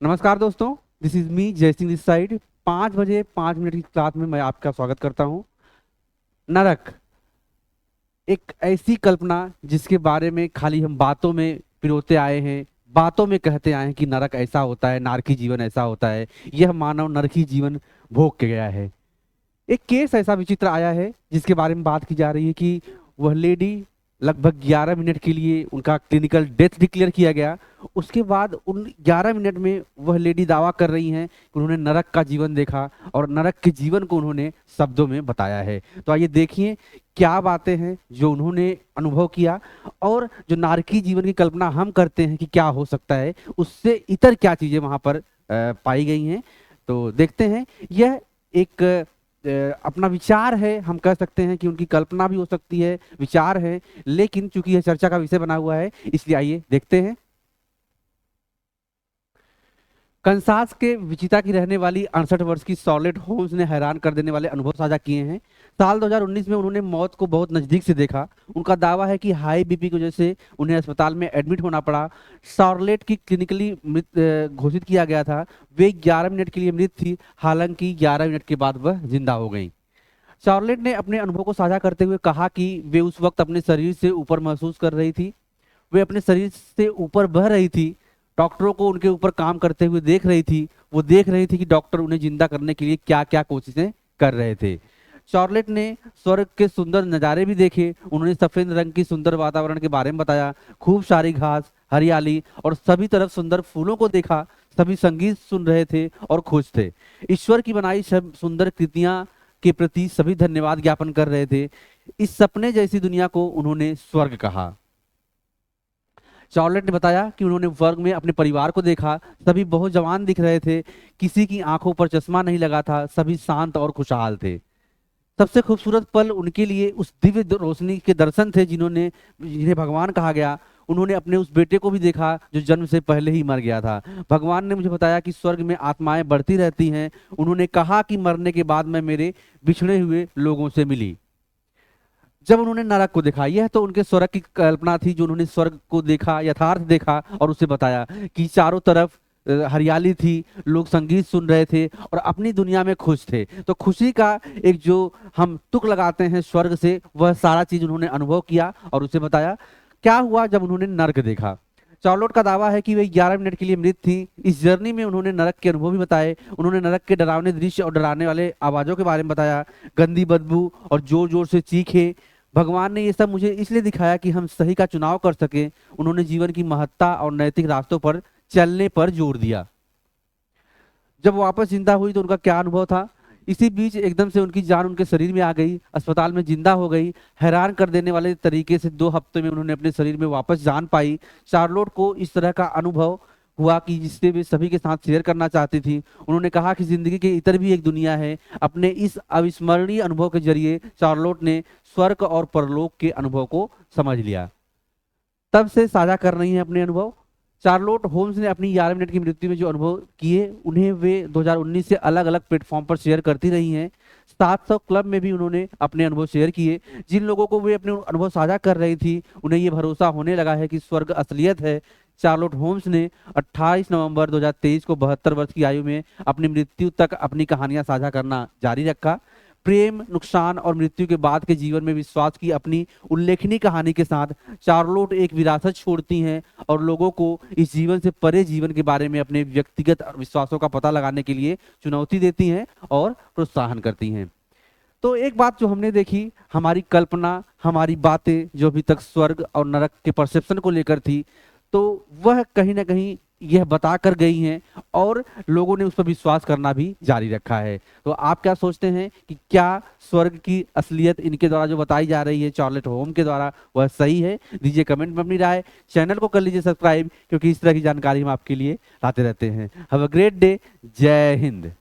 नमस्कार दोस्तों, this is me जय सिंह दिस साइड। 5 बजे 5 मिनट की क्लास में मैं आपका स्वागत करता हूँ। नरक एक ऐसी कल्पना जिसके बारे में खाली हम बातों में पिरोते आए हैं, बातों में कहते आए हैं कि नरक ऐसा होता है, नारकी जीवन ऐसा होता है। यह मानव नरकी जीवन भोग के गया है। एक केस ऐसा विचित्र आया है जिसके बारे में बात की जा रही है कि वह लेडी लगभग 11 मिनट के लिए उनका क्लिनिकल डेथ डिक्लेयर किया गया। उसके बाद उन 11 मिनट में वह लेडी दावा कर रही हैं कि उन्होंने नरक का जीवन देखा और नरक के जीवन को उन्होंने शब्दों में बताया है। तो आइए देखिए क्या बातें हैं जो उन्होंने अनुभव किया और जो नारकी जीवन की कल्पना हम करते हैं कि क्या हो सकता है, उससे इतर क्या चीजें वहां पर पाई गई हैं। तो देखते हैं। यह एक अपना विचार है, हम कह सकते हैं कि उनकी कल्पना भी हो सकती है, विचार है, लेकिन चूंकि यह चर्चा का विषय बना हुआ है इसलिए आइए देखते हैं। कंसास के विचिता की रहने वाली 68 वर्ष की शॉर्लेट होम्स ने हैरान कर देने वाले अनुभव साझा किए हैं। साल 2019 में उन्होंने मौत को बहुत नजदीक से देखा। उनका दावा है कि हाई बीपी की वजह से उन्हें अस्पताल में एडमिट होना पड़ा। शॉर्लेट की क्लिनिकली मृत घोषित किया गया था। वे 11 मिनट के लिए मृत थी, हालांकि 11 मिनट के बाद वह जिंदा हो गई। शॉर्लेट ने अपने अनुभव को साझा करते हुए कहा कि वे उस वक्त अपने शरीर से ऊपर महसूस कर रही थी। वे अपने शरीर से ऊपर बह रही थी। डॉक्टरों को उनके ऊपर काम करते हुए देख रही थी। वो देख रही थी कि डॉक्टर उन्हें जिंदा करने के लिए क्या क्या कोशिशें कर रहे थे। शॉर्लेट ने स्वर्ग के सुंदर नज़ारे भी देखे। उन्होंने सफेद रंग की सुंदर वातावरण के बारे में बताया। खूब सारी घास, हरियाली और सभी तरफ सुंदर फूलों को देखा। सभी संगीत सुन रहे थे और खुश थे। ईश्वर की बनाई सब सुंदर कृतियां के प्रति सभी धन्यवाद ज्ञापन कर रहे थे। इस सपने जैसी दुनिया को उन्होंने स्वर्ग कहा। शॉर्लेट ने बताया कि उन्होंने स्वर्ग में अपने परिवार को देखा। सभी बहुत जवान दिख रहे थे। किसी की आंखों पर चश्मा नहीं लगा था। सभी शांत और खुशहाल थे। सबसे खूबसूरत पल उनके लिए उस दिव्य रोशनी के दर्शन थे जिन्हें भगवान कहा गया। उन्होंने अपने उस बेटे को भी देखा जो जन्म से पहले ही मर गया था। भगवान ने मुझे बताया कि स्वर्ग में आत्माएं बढ़ती रहती हैं। उन्होंने कहा कि मरने के बाद मैं मेरे बिछड़े हुए लोगों से मिली। जब उन्होंने नरक को देखा, यह तो उनके स्वर्ग की कल्पना थी जो उन्होंने स्वर्ग को देखा, यथार्थ देखा और उसे बताया कि चारों तरफ हरियाली थी, लोग संगीत सुन रहे थे और अपनी दुनिया में खुश थे। तो खुशी का एक जो हम तुक लगाते हैं स्वर्ग से, वह सारा चीज उन्होंने अनुभव किया और उसे बताया। क्या हुआ जब उन्होंने नरक देखा? चार्लोट का दावा है कि वे 11 मिनट के लिए मृत थी। इस जर्नी में उन्होंने नरक के अनुभव भी बताए। उन्होंने नरक के डरावने दृश्य और डराने वाले आवाजों के बारे में बताया। गंदी बदबू और जोर जोर से चीखे। भगवान ने ये सब मुझे इसलिए दिखाया कि हम सही का चुनाव कर सके। उन्होंने जीवन की महत्ता और नैतिक रास्तों पर चलने पर जोर दिया। जब वो वापस जिंदा हुई तो उनका क्या अनुभव था? इसी बीच एकदम से उनकी जान उनके शरीर में आ गई, अस्पताल में जिंदा हो गई। हैरान कर देने वाले तरीके से 2 हफ्ते में उन्होंने अपने शरीर में वापस जान पाई। चार्लोट को इस तरह का अनुभव हुआ कि जिससे वे सभी के साथ शेयर करना चाहती थी। उन्होंने कहा कि जिंदगी के इतर भी एक दुनिया है। अपने इस अविस्मरणीय अनुभव के जरिए चार्लोट ने स्वर्ग और परलोक के अनुभव को समझ लिया। तब से साझा कर रही हैं अपने अनुभव। चार्लोट होम्स ने अपनी 11 मिनट की मृत्यु में जो अनुभव किए उन्हें वे 2019 से अलग अलग प्लेटफॉर्म पर शेयर करती रही हैं। 700 क्लब में भी उन्होंने अपने अनुभव शेयर किए। जिन लोगों को वे अपने अनुभव साझा कर रही थी उन्हें ये भरोसा होने लगा है कि स्वर्ग असलियत है। चार्लोट होम्स ने 28 नवंबर 2023 को 72 वर्ष की आयु में अपनी मृत्यु तक अपनी कहानियां साझा करना जारी रखा। प्रेम, नुकसान और मृत्यु के बाद के जीवन में विश्वास की अपनी उल्लेखनीय कहानी के साथ चार्लोट एक विरासत छोड़ती हैं और लोगों को इस जीवन से परे जीवन के बारे में अपने व्यक्तिगत विश्वासों का पता लगाने के लिए चुनौती देती हैं और प्रोत्साहन करती हैं। तो एक बात जो हमने देखी, हमारी कल्पना, हमारी बातें जो अभी तक स्वर्ग और नरक के परसेप्शन को लेकर थी, तो वह कहीं ना कहीं यह बता कर गई हैं और लोगों ने उस पर विश्वास करना भी जारी रखा है। तो आप क्या सोचते हैं कि क्या स्वर्ग की असलियत इनके द्वारा जो बताई जा रही है चार्लोट होम के द्वारा, वह सही है? दीजिए कमेंट में अपनी राय। चैनल को कर लीजिए सब्सक्राइब, क्योंकि इस तरह की जानकारी हम आपके लिए लाते रहते हैं। Have a great day. जय हिंद।